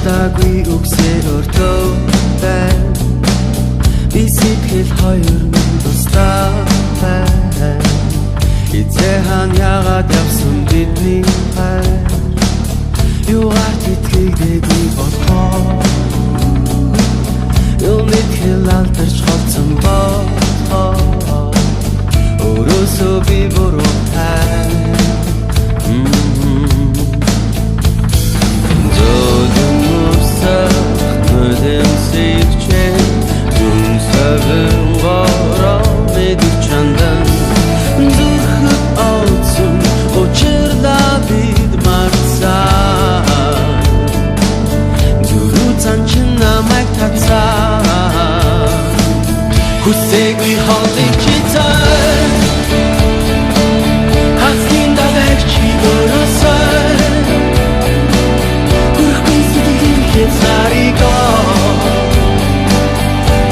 Дуртаагүй үгсээр өртөөтэй би сэтгэл хоёр минь тустай Эцэхан яагаад явсан бидний хайр Юугаар итгэдэггүй болохоо Юунит хэл алдарч холцсон болохоо Өрөөсөө би буруу тай Зөөлөн урсах нүдэм сэгчээ Зүн савын гороо мэдэр чандан Зүрхэт олцсон учирда бид марцаа Зүрүүцан чин намайг татсаа Хүсээгүй холыг читаа Хацгийн давайг чи өрөөсөө Хүрхгүй сэтгэлийн хязгаарыгаа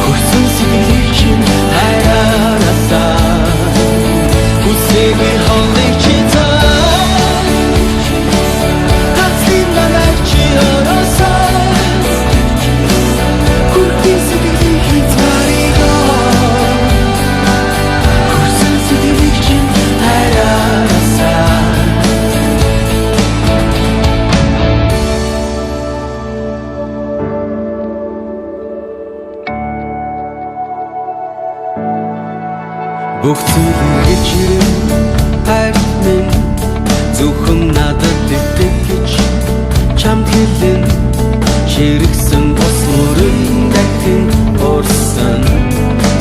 Хүрсэн сэтгэлийн чин хайраасаа Хүсээгүй холыг читаа Хацгийн давайг чи өрөөсөө Хүрхгүй сэтгэлийн хязгаарыгаа Хүрсэн сэтгэлийн чин хайраасаа Бүх зүйлийг чирэн хайр минь Зөвхөн надад дэвтэх гэж чамд хэлэн Ширгсэн бос мөрөн дахин орсон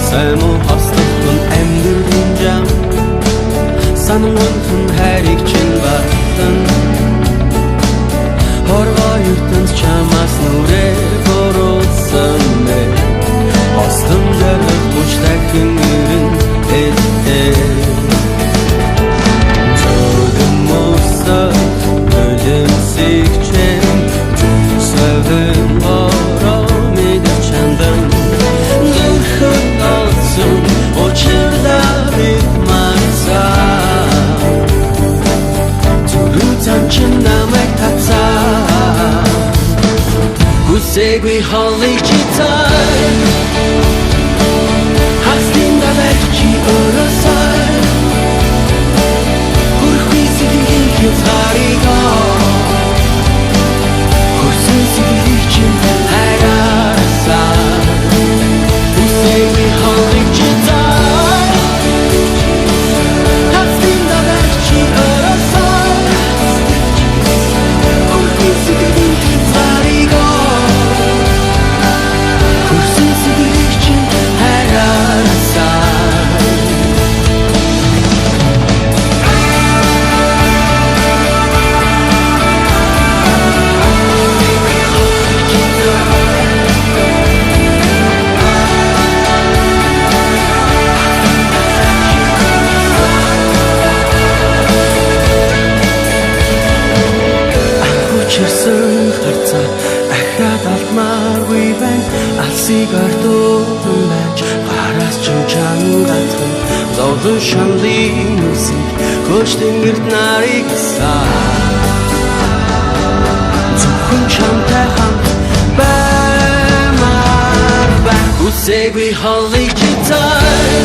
Сайн муу хослохын амьдрын жам Санамгонхон хайрыг чинь баттан Хорвоо ертөнд чамаас нүрээр боролсон бэ Остон жаргах буш дахин ирэн Зөөлөн урсах нүдэм сэгчээ Зүн савын гороо мэдэр чандан Зүрхэт олцсон учирда бид марцаа Зүрүүцан чин намайг татсаа Хүсээгүй холыг читаа Хацгийн давайг чи өрөөсөө Хүрхгүй сэтгэлийн хязгаарыгаа Хүрсэн сэтгэлийн чин хайраасаа Хүсээгүй холыг читаа Хацгийн давайг чи өрөөсөө Хүрхгүй сэтгэлийн хязгаарыгаа Хүрсэн сэтгэлийн чин хайраасаа Хүчирсэн харцаа ахаад алдмааргүй байна Алсыг ардуутан байж гараас чин чангатхан Зовлон шамлын үсийг хөөж тэнгэрт нарыг Зөвхөн чамтай хамт баймаар байна Хүсээгүй холыг читаа